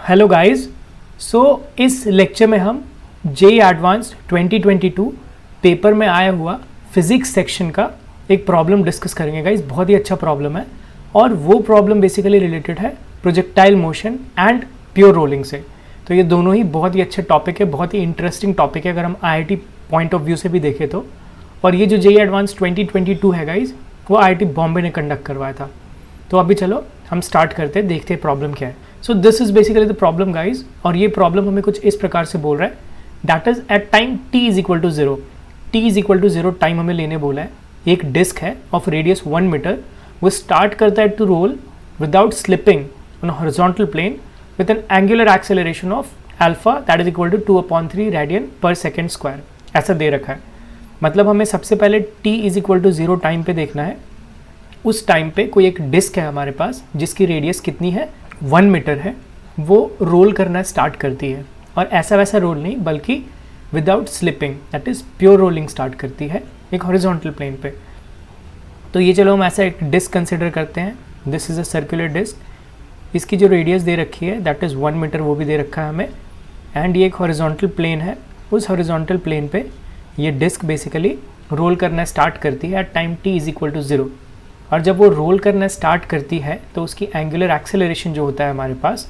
Hello guys. इस lecture में हम जेईई एडवांस्ड 2022 पेपर में आया हुआ फिजिक्स सेक्शन का एक प्रॉब्लम डिस्कस करेंगे गाइस। बहुत ही अच्छा प्रॉब्लम है और वो प्रॉब्लम बेसिकली रिलेटेड है projectile motion and pure rolling से। तो ये दोनों ही बहुत ही अच्छे टॉपिक है, बहुत ही इंटरेस्टिंग टॉपिक है अगर हम आईआईटी पॉइंट ऑफ व्यू से भी देखें तो। और ये जो जेईई एडवांस्ड 2022 है गाइस, वो आईआईटी बॉम्बे ने कंडक्ट करवाया था। तो अभी चलो हम स्टार्ट करते हैं, देखते हैं प्रॉब्लम क्या है। So this is basically the problem guys, और ये प्रॉब्लम हमें कुछ इस प्रकार से बोल रहा है, that is at time t is equal to 0, t is equal to 0 time हमें लेने बोला है। एक डिस्क है ऑफ रेडियस 1 मीटर, वो स्टार्ट करता है to roll without slipping on horizontal plane with an angular acceleration of alpha that is equal to 2/3 radian पर सेकेंड स्क्वायर। ऐसा दे रखा है। मतलब हमें सबसे पहले t is equal to 0 time पे देखना है। उस टाइम पे कोई एक डिस्क है हमारे पास जिसकी रेडियस कितनी है, 1 मीटर है, वो रोल करना स्टार्ट करती है। और ऐसा वैसा रोल नहीं, बल्कि without slipping, that is pure rolling start करती है एक हॉरिजॉन्टल प्लेन पे। तो ये चलो हम ऐसा एक डिस्क कंसिडर करते हैं। This is a circular disc. इसकी जो रेडियस दे रखी है दैट इज 1 मीटर, वो भी दे रखा है हमें। एंड ये एक हॉरिजॉन्टल प्लेन है। उस हॉरिजॉन्टल प्लेन पे ये डिस्क बेसिकली रोल करना स्टार्ट करती है at time t is equal to 0। और जब वो रोल करना स्टार्ट करती है तो उसकी एंगुलर एक्सेलरेशन जो होता है हमारे पास,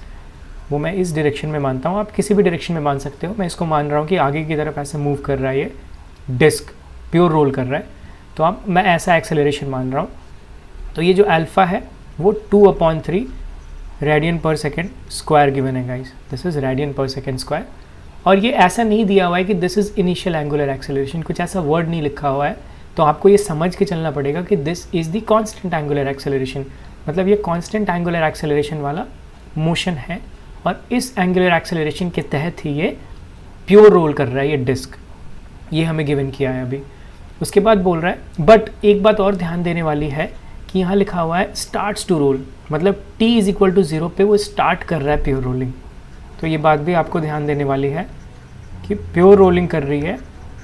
वो मैं इस डायरेक्शन में मानता हूँ। आप किसी भी डायरेक्शन में मान सकते हो। मैं इसको मान रहा हूँ कि आगे की तरफ ऐसे मूव कर रहा है, ये डिस्क प्योर रोल कर रहा है, तो अब मैं ऐसा एक्सेलरेशन मान रहा हूँ। तो ये जो अल्फ़ा है वो 2/3 रेडियन पर सेकेंड स्क्वायर गिवन है गाइस। दिस इज़ रेडियन पर सेकेंड स्क्वायर। और ये ऐसा नहीं दिया हुआ है कि this is initial angular acceleration, कुछ ऐसा वर्ड नहीं लिखा हुआ है। तो आपको ये समझ के चलना पड़ेगा कि this is the constant angular acceleration, मतलब ये कांस्टेंट एंगुलर एक्सेलरेशन वाला मोशन है। और इस एंगुलर एक्सेलरेशन के तहत ही ये प्योर रोल कर रहा है ये डिस्क। ये हमें गिवन किया है अभी। उसके बाद बोल रहा है, बट एक बात और ध्यान देने वाली है कि यहाँ लिखा हुआ है स्टार्ट्स टू रोल, मतलब t इज इक्वल टू 0 पे वो स्टार्ट कर रहा है प्योर रोलिंग। तो ये बात भी आपको ध्यान देने वाली है कि प्योर रोलिंग कर रही है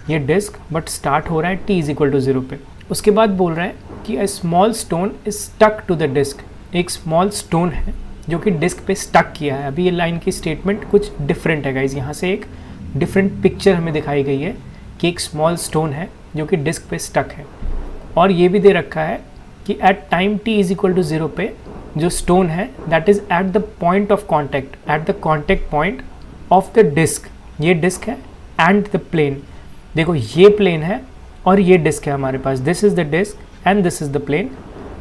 ये डिस्क, बट स्टार्ट हो रहा है t इज इक्वल टू 0 पे। उसके बाद बोल रहा है कि a small stone is stuck to the disc. एक स्मॉल स्टोन है जो कि डिस्क पे स्टक किया है। अभी ये लाइन की स्टेटमेंट कुछ डिफरेंट है गाइज। यहाँ से एक डिफरेंट पिक्चर हमें दिखाई गई है कि एक स्मॉल स्टोन है जो कि डिस्क पे स्टक है। और ये भी दे रखा है कि at time t is equal to 0 पे जो स्टोन है that is at the point of contact, at the contact point of the disc. ये डिस्क है एंड द प्लेन। देखो ये प्लेन है और ये डिस्क है हमारे पास। This is the disc and this is the plane.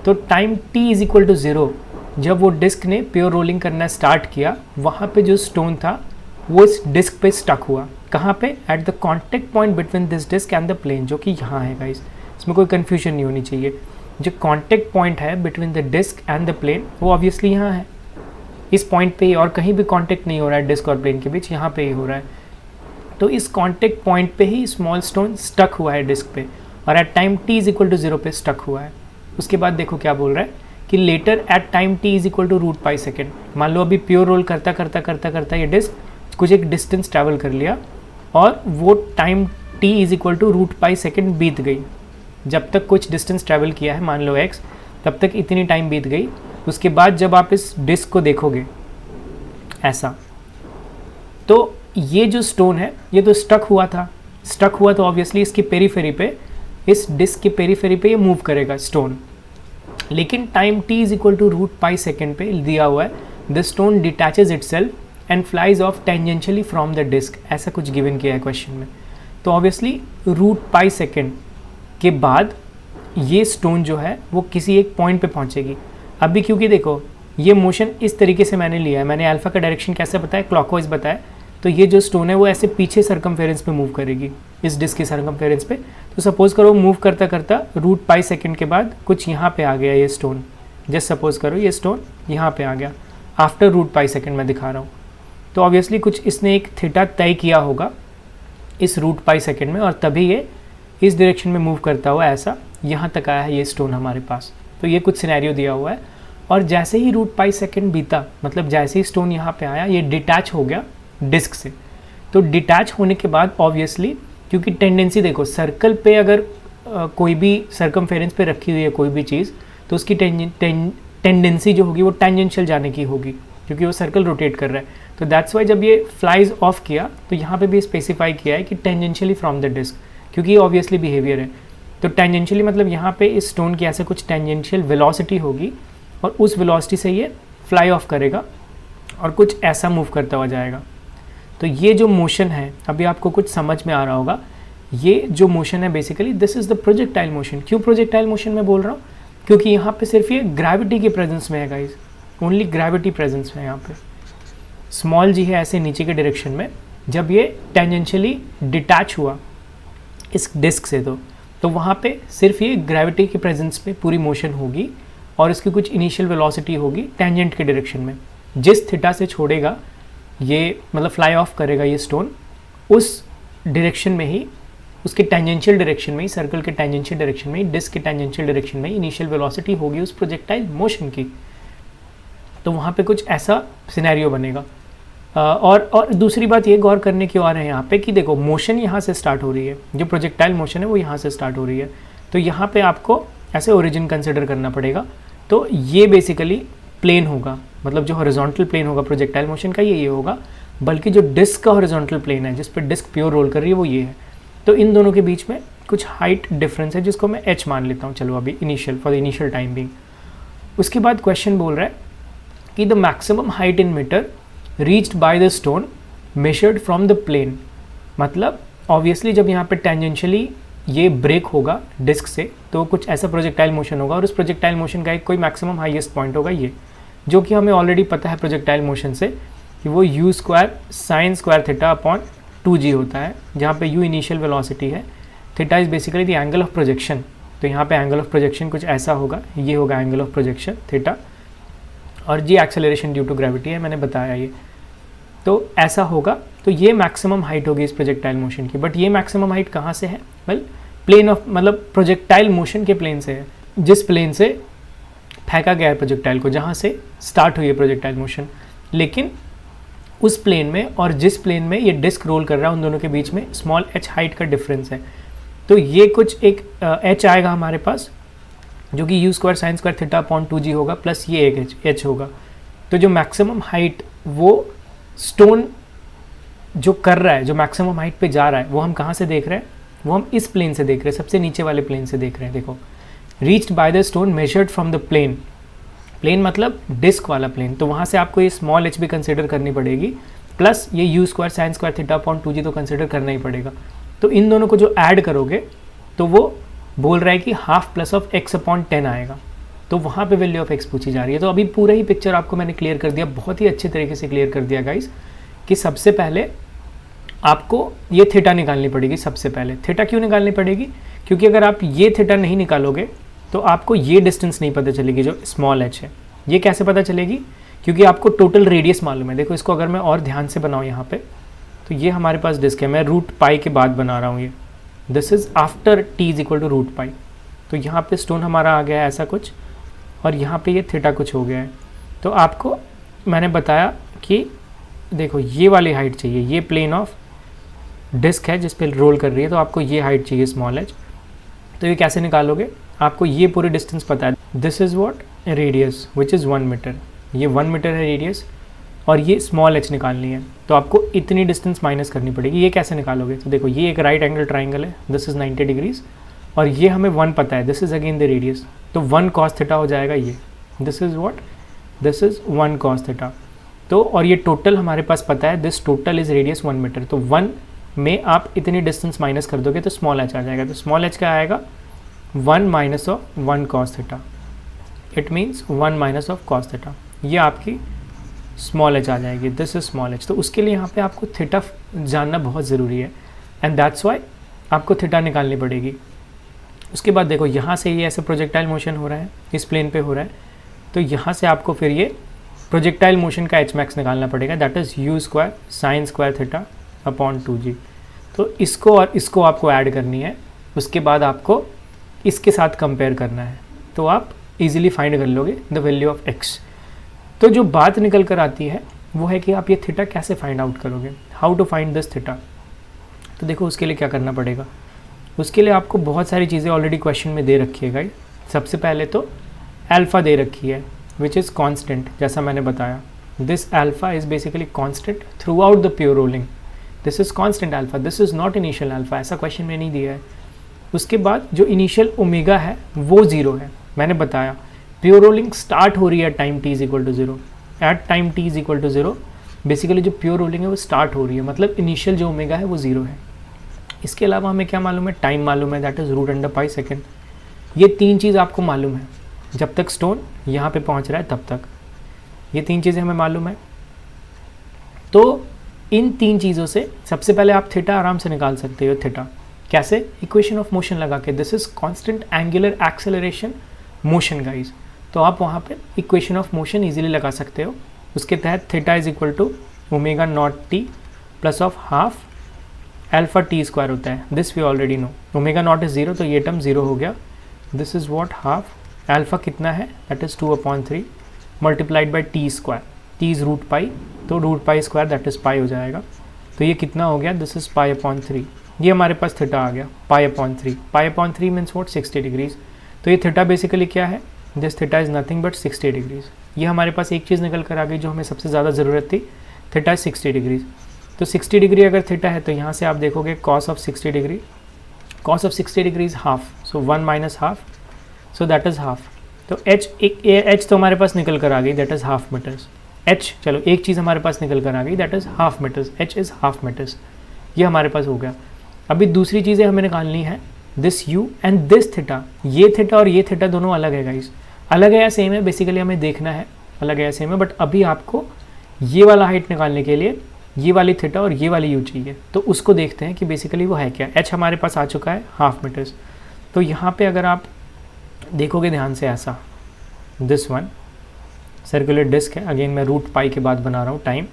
तो time t is equal to 0 जब वो डिस्क ने प्योर रोलिंग करना स्टार्ट किया, वहाँ पे जो स्टोन था वो इस डिस्क पे स्टक हुआ। कहाँ पे? At the contact point between this disc and the plane, जो कि यहाँ है गाइस। इसमें कोई कन्फ्यूजन नहीं होनी चाहिए। जो कॉन्टैक्ट पॉइंट है between the disc and the plane, वो ऑब्वियसली यहाँ है, इस पॉइंट पे ही। और कहीं भी कॉन्टैक्ट नहीं हो रहा है डिस्क और प्लेन के बीच, यहाँ पे ही हो रहा है। तो इस कॉन्टैक्ट पॉइंट पे ही स्मॉल स्टोन स्टक हुआ है डिस्क पे, और at time t is equal to 0 पे स्टक हुआ है। उसके बाद देखो क्या बोल रहा है कि later at time t is equal to √π second. मान लो अभी प्योर रोल करता करता करता करता ये डिस्क कुछ एक डिस्टेंस ट्रैवल कर लिया, और वो time t is equal to √π second बीत गई। जब तक कुछ डिस्टेंस ट्रैवल किया है, मान लो x, तब तक इतनी टाइम बीत गई। उसके बाद जब आप इस डिस्क को देखोगे ऐसा, तो ये जो स्टोन है ये तो स्टक हुआ था। स्टक हुआ तो ऑब्वियसली इसकी पेरीफेरी पे, इस डिस्क की पेरीफेरी पे ये मूव करेगा स्टोन। लेकिन time t is equal to √π second पे दिया हुआ है the stone detaches itself and flies off tangentially from the disc. ऐसा कुछ गिवन किया है क्वेश्चन में। तो ऑब्वियसली √π सेकेंड के बाद ये स्टोन जो है वो किसी एक पॉइंट पे पहुंचेगी। अभी क्योंकि देखो ये मोशन इस तरीके से मैंने लिया है, मैंने अल्फा का डायरेक्शन कैसे बताया, क्लॉकवाइज बताया। तो ये जो स्टोन है वो ऐसे पीछे सर्कमफेरेंस पे मूव करेगी, इस डिस्क की सर्कमफेरेंस पे। तो सपोज करो मूव करता करता √π सेकेंड के बाद कुछ यहाँ पे आ गया ये स्टोन। जस्ट सपोज करो ये स्टोन यहाँ पे आ गया आफ्टर √π सेकेंड मैं दिखा रहा हूँ। तो ऑब्वियसली कुछ इसने एक थीटा तय किया होगा इस √π सेकेंड में, और तभी ये इस डायरेक्शन में मूव करता हुआ ऐसा यहाँ तक आया है ये स्टोन हमारे पास। तो ये कुछ सिनेरियो दिया हुआ है। और जैसे ही √π सेकेंड बीता, मतलब जैसे ही स्टोन यहाँ पे आया, ये डिटैच हो गया डिस्क से। तो डिटैच होने के बाद ऑब्वियसली, क्योंकि टेंडेंसी देखो सर्कल पे अगर कोई भी सर्कमफेरेंस पे रखी हुई है कोई भी चीज़, तो उसकी टेंडेंसी जो होगी वो टेंजेंशियल जाने की होगी, क्योंकि वो सर्कल रोटेट कर रहा है। तो दैट्स वाई जब ये फ्लाइज ऑफ किया तो यहाँ पे भी स्पेसिफाई किया है कि टेंजेंशियली फ्रॉम द डिस्क, क्योंकि ये ऑब्वियसली बिहेवियर है। तो टेंजेंशियली मतलब यहाँ पे इस स्टोन की ऐसे कुछ टेंजेंशियल वेलोसिटी होगी और उस वेलोसिटी से ये फ्लाई ऑफ करेगा और कुछ ऐसा मूव करता हुआ जाएगा। तो ये जो मोशन है, अभी आपको कुछ समझ में आ रहा होगा, ये जो मोशन है basically this is the projectile motion. क्यों प्रोजेक्टाइल मोशन में बोल रहा हूँ? क्योंकि यहाँ पे सिर्फ ये ग्रेविटी के प्रेजेंस में है गाइज, ओनली ग्रेविटी प्रेजेंस में है यहाँ पे। स्मॉल जी है ऐसे नीचे के डायरेक्शन में, जब ये टेंजेंशियली डिटैच हुआ इस डिस्क से तो वहाँ पे सिर्फ ये ग्रेविटी के प्रेजेंस में पूरी मोशन होगी और इसकी कुछ इनिशियल वेलोसिटी होगी टेंजेंट के डायरेक्शन में। जिस थीटा से छोड़ेगा ये, मतलब फ्लाई ऑफ करेगा ये स्टोन, उस डायरेक्शन में ही, उसके टेंजेंशियल डायरेक्शन में ही, सर्कल के टेंजेंशियल डायरेक्शन में ही, डिस्क के टेंजेंशियल डायरेक्शन में ही इनिशियल वेलोसिटी होगी उस प्रोजेक्टाइल मोशन की। तो वहाँ पे कुछ ऐसा सिनेरियो बनेगा। और दूसरी बात ये गौर करने की और है यहाँ पे कि देखो मोशन यहाँ से स्टार्ट हो रही है, जो प्रोजेक्टाइल मोशन है वो यहाँ से स्टार्ट हो रही है। तो यहाँ पे आपको ऐसे ओरिजिन कंसिडर करना पड़ेगा। तो ये बेसिकली प्लेन होगा, मतलब जो हॉरिजॉन्टल प्लेन होगा प्रोजेक्टाइल मोशन का ये होगा, बल्कि जो डिस्क का हॉरिजॉन्टल प्लेन है जिस पर डिस्क प्योर रोल कर रही है वो ये है। तो इन दोनों के बीच में कुछ हाइट डिफरेंस है जिसको मैं h मान लेता हूँ, चलो अभी initial, for the initial time being. उसके बाद क्वेश्चन बोल रहा है कि the maximum height in metre reached by the stone measured from the plane. मतलब ऑब्वियसली जब यहाँ पे टेंजेंशियली ये ब्रेक होगा डिस्क से तो कुछ ऐसा प्रोजेक्टाइल मोशन होगा और उस प्रोजेक्टाइल मोशन का एक कोई मैक्सिमम हाईएस्ट पॉइंट होगा ये, जो कि हमें ऑलरेडी पता है प्रोजेक्टाइल मोशन से कि वो u square sine square theta upon 2g होता है, जहाँ पे u इनिशियल वेलोसिटी है, theta is basically the angle of projection. तो यहाँ पे एंगल ऑफ प्रोजेक्शन कुछ ऐसा होगा, ये होगा एंगल ऑफ प्रोजेक्शन थीटा, और जी एक्सेलरेशन ड्यू टू ग्रेविटी है, मैंने बताया ये। तो ऐसा होगा, तो ये मैक्सिमम हाइट होगी इस प्रोजेक्टाइल मोशन की। बट ये मैक्सिमम हाइट कहाँ से है? वेल प्लेन ऑफ, मतलब प्रोजेक्टाइल मोशन के प्लेन से है, जिस प्लेन से फेंका गया है प्रोजेक्टाइल को, जहाँ से स्टार्ट हुई है प्रोजेक्टाइल मोशन। लेकिन उस प्लेन में और जिस प्लेन में ये डिस्क रोल कर रहा है उन दोनों के बीच में स्मॉल h हाइट का डिफरेंस है। तो ये कुछ एक h आएगा हमारे पास, जो कि u square sine square theta upon 2g होगा, प्लस ये एक h होगा। तो जो मैक्सिमम हाइट वो स्टोन जो कर रहा है, जो मैक्सिमम हाइट पे जा रहा है, वो हम कहाँ से देख रहे हैं? वो हम इस प्लेन से देख रहे हैं, सबसे नीचे वाले प्लेन से देख रहे हैं। देखो, reached by the stone measured from the plane, plane मतलब डिस्क वाला प्लेन, तो वहाँ से आपको ये स्मॉल h भी कंसिडर करनी पड़ेगी, प्लस ये u square sine square theta upon 2g तो कंसिडर करना ही पड़ेगा। तो इन दोनों को जो ऐड करोगे तो वो बोल रहा है कि half plus of x upon 10 आएगा। तो वहाँ पे वैल्यू ऑफ x पूछी जा रही है। तो अभी पूरा ही पिक्चर आपको मैंने क्लियर कर दिया, बहुत ही अच्छे तरीके से क्लियर कर दिया गाइस, कि सबसे पहले आपको ये थीटा निकालनी पड़ेगी। सबसे पहले थीटा क्यों निकालनी पड़ेगी? क्योंकि अगर आप ये थीटा नहीं निकालोगे तो आपको ये डिस्टेंस नहीं पता चलेगी जो स्मॉल h है। ये कैसे पता चलेगी? क्योंकि आपको टोटल रेडियस मालूम है। देखो इसको अगर मैं और ध्यान से बनाऊँ यहाँ पे, तो ये हमारे पास डिस्क है, मैं रूट पाई के बाद बना रहा हूँ ये, this is after t is equal to root pi. तो यहाँ पे स्टोन हमारा आ गया है ऐसा कुछ, और यहाँ पे ये थीटा कुछ हो गया है। तो आपको मैंने बताया कि देखो ये वाली हाइट चाहिए, ये प्लेन ऑफ डिस्क है जिस पे रोल कर रही है, तो आपको ये हाइट चाहिए स्मॉल h। तो ये कैसे निकालोगे? आपको ये पूरी डिस्टेंस पता है, this is what radius which is 1 metre, ये 1 मीटर है रेडियस, और ये स्मॉल h निकालनी है। तो आपको इतनी डिस्टेंस माइनस करनी पड़ेगी। ये कैसे निकालोगे? तो देखो ये एक राइट एंगल ट्राइंगल है, दिस इज़ 90 डिग्रीज, और ये हमें 1 पता है, this is again the radius, तो 1 cos थीटा हो जाएगा ये, this is what, this is 1 cos theta. तो और ये टोटल हमारे पास पता है, this total is radius 1 metre. तो 1 में आप इतनी डिस्टेंस माइनस कर दोगे तो स्मॉल h आ जाएगा। तो स्मॉल h क्या आएगा? 1 minus of 1 cos theta, it means 1 minus of cos theta. ये आपकी स्मॉल h आ जाएगी, दिस इज स्मॉल h। तो उसके लिए यहाँ पे आपको थीटा जानना बहुत ज़रूरी है, एंड दैट्स वाई आपको थीटा निकालनी पड़ेगी। उसके बाद देखो यहाँ से ये ऐसे प्रोजेक्टाइल मोशन हो रहा है, इस प्लेन पे हो रहा है, तो यहाँ से आपको फिर ये प्रोजेक्टाइल मोशन का h मैक्स निकालना पड़ेगा, that is u square sine square theta upon 2g। तो इसको और इसको आपको ऐड करनी है, उसके बाद आपको इसके साथ कंपेयर करना है, तो आप इजीली फाइंड कर लोगे द वैल्यू ऑफ x। तो जो बात निकल कर आती है वो है कि आप ये थीटा कैसे फाइंड आउट करोगे, how to find this theta. तो देखो उसके लिए क्या करना पड़ेगा, उसके लिए आपको बहुत सारी चीज़ें ऑलरेडी क्वेश्चन में दे रखी है गाइस। सबसे पहले तो अल्फ़ा दे रखी है विच इज़ कांस्टेंट, जैसा मैंने बताया, this alpha is basically constant through out the pure rolling, this is constant alpha, this is not initial alpha, ऐसा क्वेश्चन में नहीं दिया है। उसके बाद जो इनिशियल ओमेगा है वो 0 है, मैंने बताया प्योर रोलिंग स्टार्ट हो रही है time t is equal to 0, at time t is equal to 0 basically जो प्योर रोलिंग है वो स्टार्ट हो रही है, मतलब इनिशियल जो ओमेगा है वो 0 है। इसके अलावा हमें क्या मालूम है, टाइम मालूम है, that is root under pi second. ये 3 चीज़ आपको मालूम है जब तक स्टोन यहाँ पे पहुँच रहा है तब तक, ये 3 चीज़ें हमें मालूम है। तो इन 3 चीज़ों से सबसे पहले आप थीटा आराम से निकाल सकते हो। थीटा कैसे, इक्वेशन ऑफ मोशन लगा के, this is constant angular acceleration motion guys, तो आप वहाँ पे इक्वेशन ऑफ मोशन इजीली लगा सकते हो। उसके तहत theta is equal to omega naught t plus of half alpha t square होता है, this we already know. Omega naught is 0 तो ये टर्म 0 हो गया, this is what half alpha कितना है, that is 2/3 multiplied by t square, t is root pi, तो root pi square that is pi हो जाएगा, तो ये कितना हो गया, दिस इज पाई/3। ये हमारे पास थीटा आ गया पाई/3, पाई/3 मीन्स व्हाट 60 डिग्रीज। तो ये थीटा बेसिकली क्या है, this theta is nothing but 60 degrees. ये हमारे पास एक चीज़ निकल कर आ गई जो हमें सबसे ज़्यादा ज़रूरत थी, थीटा 60 डिग्रीज। तो 60 डिग्री अगर थीटा है तो यहाँ से आप देखोगे cos of 60 degree, cos of 60 degree is half, so 1 minus half, so that is half. तो एच तो हमारे पास निकल कर आ गई, that is half metres. H चलो एक चीज़ हमारे पास निकल कर आ गई, that is half metres, h is half metres, ये हमारे पास हो गया। अभी दूसरी चीज़ें हमें निकालनी है, this you and this theta, ये थीटा और ये थीटा दोनों अलग है गाइस, अलग है या सेम है बेसिकली हमें देखना है, अलग है या सेम है, बट अभी आपको ये वाला हाइट निकालने के लिए ये वाली थीटा और ये वाली यू चाहिए, तो उसको देखते हैं कि बेसिकली वो है क्या। एच हमारे पास आ चुका है हाफ मीटर्स, तो यहाँ पे अगर आप देखोगे ध्यान से ऐसा, दिस वन सर्कुलर डिस्क है, अगेन मैं रूट पाई के बाद बना रहा हूँ टाइम,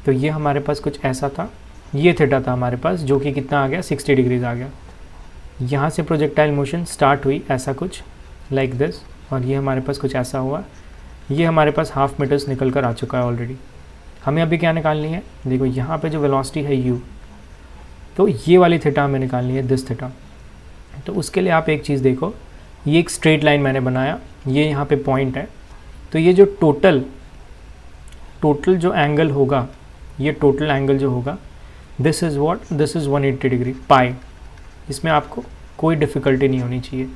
तो ये हमारे पास कुछ ऐसा था, ये थीटा था हमारे पास जो कि कितना आ गया 60 डिग्रीज आ गया। यहाँ से प्रोजेक्टाइल मोशन स्टार्ट हुई ऐसा कुछ लाइक दिस, और ये हमारे पास कुछ ऐसा हुआ, ये हमारे पास हाफ मीटर्स निकल कर आ चुका है ऑलरेडी। हमें अभी क्या निकालनी है, देखो यहाँ पे जो वेलोसिटी है u, तो ये वाली थीटा हमें निकालनी है, दिस थीटा। तो उसके लिए आप एक चीज़ देखो, ये एक स्ट्रेट लाइन मैंने बनाया, ये यहाँ पे पॉइंट है, तो ये जो टोटल जो एंगल होगा, ये टोटल एंगल जो होगा, this is what, this is 180 degree pi, इसमें आपको कोई डिफ़िकल्टी नहीं होनी चाहिए,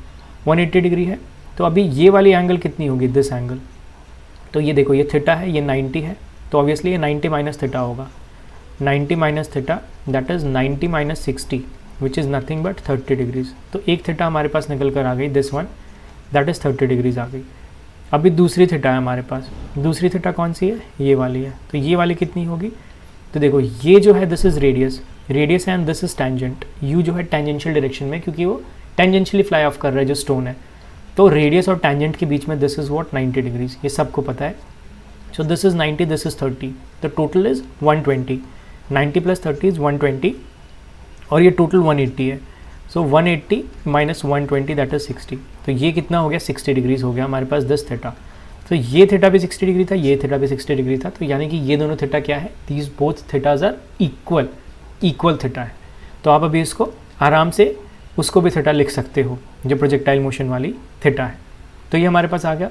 180 डिग्री है। तो अभी ये वाली एंगल कितनी होगी, दिस एंगल, तो ये देखो ये थीटा है, ये 90 है, तो ऑब्वियसली ये 90 माइनस थीटा होगा, 90 minus theta that is 90 minus 60 which is nothing but 30 degrees. तो एक थीटा हमारे पास निकल कर आ गई, this one that is 30 degrees आ गई। अभी दूसरी थीटा है हमारे पास, दूसरी थीटा कौन सी है, ये वाली है, तो ये वाली कितनी होगी, तो देखो ये जो है दिस इज़ रेडियस, रेडियस है and this is tangent, you जो है टेंजेंशियल डायरेक्शन में, क्योंकि वो टेंजेंशियली फ्लाई ऑफ कर रहा है जो स्टोन है, तो रेडियस और टेंजेंट के बीच में दिस इज़ व्हाट 90 डिग्रीज, ये सबको पता है। सो this is 90, this is 30, the total is 120, 90 plus 30 is 120, और ये टोटल 180 है, सो 180 माइनस 120 दैट इज़ 60, तो ये कितना हो गया 60 डिग्रीज हो गया हमारे पास दिस थीटा। तो ये थीटा भी 60 डिग्री था, ये थीटा भी 60 डिग्री था, तो यानी कि ये दोनों थीटा क्या है, these both thetas are equal theta है। तो आप अभी इसको आराम से उसको भी थीटा लिख सकते हो जो प्रोजेक्टाइल मोशन वाली थीटा है। तो ये हमारे पास आ गया।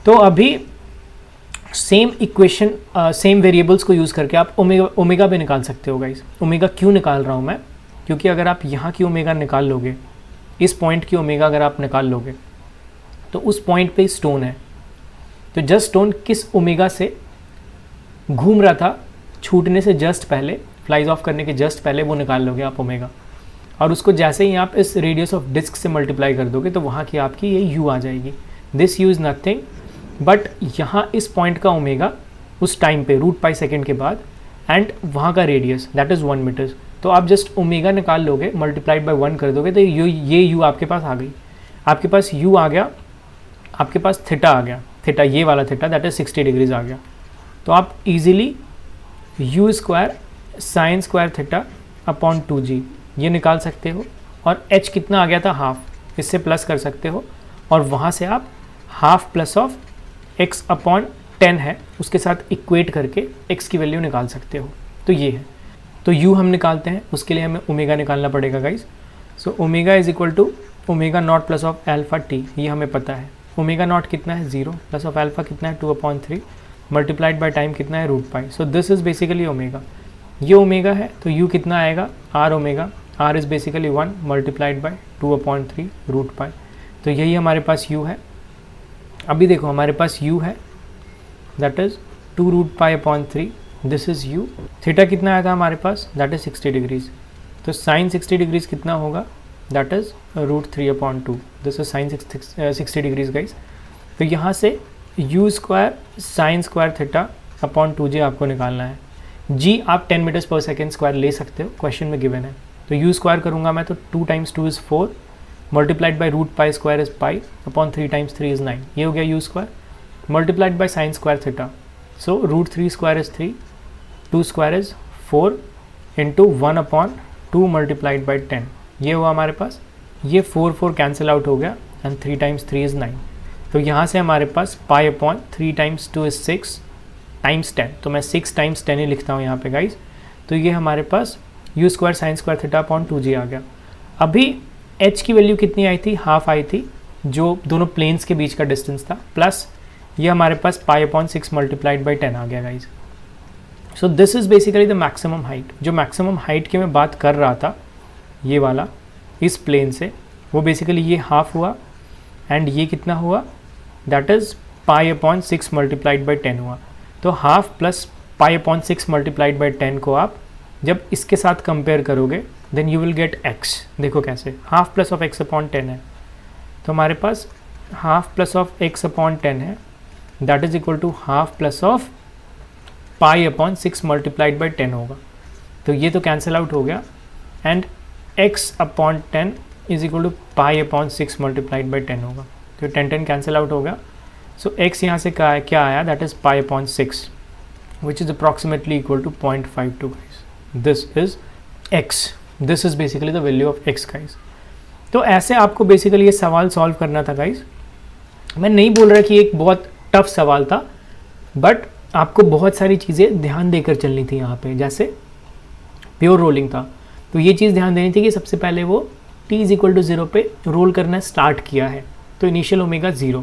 तो अभी सेम इक्वेशन सेम वेरिएबल्स को यूज़ करके आप ओमेगा भी निकाल सकते हो गाइस। ओमेगा क्यों निकाल रहा हूँ मैं, क्योंकि अगर आप यहाँ की ओमेगा निकाल लोगे, इस पॉइंट की ओमेगा अगर आप निकाल लोगे, तो उस पॉइंट पे स्टोन है, तो जस्ट स्टोन किस ओमेगा से घूम रहा था छूटने से जस्ट पहले, फ्लाइज ऑफ करने के जस्ट पहले, वो निकाल लोगे आप ओमेगा, और उसको जैसे ही आप इस रेडियस ऑफ डिस्क से मल्टीप्लाई कर दोगे तो वहाँ की आपकी ये यू आ जाएगी। This you is nothing but यहाँ इस पॉइंट का ओमेगा उस टाइम पे रूट पाई सेकेंड के बाद, एंड वहाँ का रेडियस दैट इज़ 1 मीटर। तो आप जस्ट ओमेगा निकाल लोगे, मल्टीप्लाइड बाय 1 कर दोगे, तो ये यू आपके पास आ गई। आपके पास यू आ गया, आपके पास थीटा आ गया, थीटा ये वाला थीटा दैट इज़ 60 डिग्रीज आ गया। तो आप easily you square sine square theta upon 2g ये निकाल सकते हो, और h कितना आ गया था हाफ, इससे प्लस कर सकते हो, और वहाँ से आप half plus of x upon 10 है उसके साथ इक्वेट करके x की वैल्यू निकाल सकते हो। तो ये है, तो u हम निकालते हैं, उसके लिए हमें ओमेगा निकालना पड़ेगा guys. So omega is equal to omega naught plus of alpha t, ये हमें पता है। ओमेगा नॉट कितना है 0, प्लस ऑफ अल्फा कितना है 2/3 मल्टीप्लाइड बाय टाइम कितना है root pi. So this is basically omega. ये ओमेगा है तो u कितना आएगा r omega. r is basically 1 multiplied by 2/3 root pi. तो यही हमारे पास u है. अभी देखो हमारे पास u है that is 2 root pi upon 3. This is u. Theta कितना आया था हमारे पास दैट इज़ 60 डिग्रीज. तो साइन 60 डिग्रीज कितना होगा that is √3/2. This is sine 60 degrees guys. तो यहाँ से u square sine square theta upon 2j आपको निकालना है. g आप 10 मीटर्स पर सेकेंड स्क्वायर ले सकते हो, क्वेश्चन में गिवन है. तो u स्क्वायर करूँगा मैं तो 2 × 2 is 4 multiplied by root pi square is pi upon 3 × 3 is 9. ये हो गया u square multiplied by sine square theta. So √3 square is 3, 2 square is 4 into 1/2 multiplied by 10. ये हुआ हमारे पास. ये 4 कैंसिल आउट हो गया एंड 3 × 3 इज़ 9. तो यहाँ से हमारे पास पाई अपॉन 3 × 2 इज़ 6 टाइम्स 10. तो मैं 6 × 10 ही लिखता हूँ यहाँ पे गाइज. तो ये हमारे पास u square sine square theta upon 2j आ गया. अभी h की वैल्यू कितनी आई थी, हाफ आई थी, जो दोनों प्लेन्स के बीच का डिस्टेंस था, प्लस ये हमारे पास पाई अपॉन 6 मल्टीप्लाइड बाई 10 आ गया guys. So this is basically the maximum height. जो मैक्सिमम हाइट की मैं बात कर रहा था ये वाला इस प्लेन से, वो बेसिकली ये हाफ हुआ एंड ये कितना हुआ that is pi upon 6 multiplied by 10 हुआ. तो half plus pi upon 6 multiplied by 10 को आप जब इसके साथ कंपेयर करोगे then you will get x. देखो कैसे, half plus of x upon 10 है तो हमारे पास half plus of x upon 10 है that is equal to half plus of pi upon 6 multiplied by 10 होगा. तो ये तो कैंसिल आउट हो गया and x upon 10 is equal to pi upon 6 multiplied by 10 होगा. तो 10 कैंसिल आउट हो गया. सो x यहाँ से क्या आया that is pi upon 6 which is approximately equal to 0.52 guys. This is x. This is basically the value of x guys. तो ऐसे आपको बेसिकली ये सवाल सॉल्व करना था गाइस. मैं नहीं बोल रहा कि एक बहुत टफ सवाल था, बट आपको बहुत सारी चीज़ें ध्यान देकर चलनी थी यहाँ पे. जैसे प्योर रोलिंग था तो ये चीज़ ध्यान देनी थी कि सबसे पहले वो t इज इक्वल टू 0 पे रोल करना स्टार्ट किया है तो इनिशियल ओमेगा 0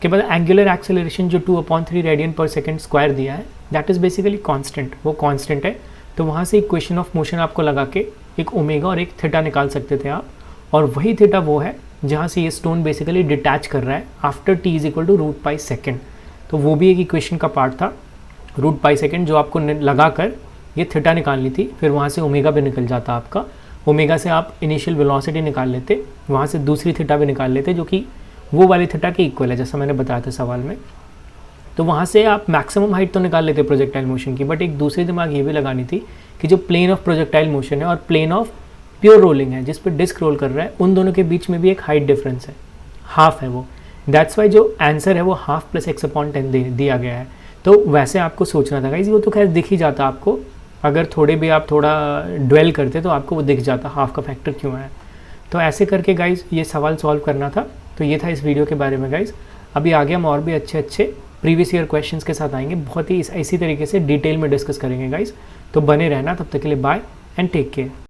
के बाद एंगुलर एक्सेलरेशन जो 2/3 रेडियन पर सेकेंड स्क्वायर दिया है दैट इज़ बेसिकली कांस्टेंट. वो कांस्टेंट है तो वहाँ से इक्वेशन ऑफ मोशन आपको लगा के एक ओमेगा और एक थीटा निकाल सकते थे आप. और वही थीटा वो है जहाँ से ये स्टोन बेसिकली डिटैच कर रहा है after t is equal to root pi second. तो वो भी एक इक्वेशन का पार्ट था रूट पाई सेकेंड जो आपको लगा कर ये थीटा निकालनी थी. फिर वहाँ से ओमेगा भी निकल जाता आपका. ओमेगा से आप इनिशियल वेलोसिटी निकाल लेते, वहाँ से दूसरी थीटा भी निकाल लेते जो कि वो वाली थीटा के इक्वल है जैसा मैंने बताया था सवाल में. तो वहाँ से आप मैक्सिमम हाइट तो निकाल लेते प्रोजेक्टाइल मोशन की, बट एक दूसरी दिमाग ये भी लगानी थी कि जो प्लेन ऑफ प्रोजेक्टाइल मोशन है और प्लेन ऑफ प्योर रोलिंग है जिस पर डिस्क रोल कर रहा है उन दोनों के बीच में भी एक हाइट डिफरेंस है, हाफ है वो. दैट्स वाई जो आंसर है वो हाफ प्लस x अपॉन 10 दिया गया है. तो वैसे आपको सोचना था गाइज. वो तो खैर दिख ही जाता आपको, अगर थोड़े भी आप थोड़ा ड्वेल करते तो आपको वो दिख जाता हाफ का फैक्टर क्यों है. तो ऐसे करके गाइज ये सवाल सॉल्व करना था. तो ये था इस वीडियो के बारे में गाइज. अभी आगे हम और भी अच्छे प्रीवियस ईयर क्वेश्चंस के साथ आएंगे, बहुत ही इसी तरीके से डिटेल में डिस्कस करेंगे गाइज. तो बने रहना, तब तक के लिए बाय एंड टेक केयर.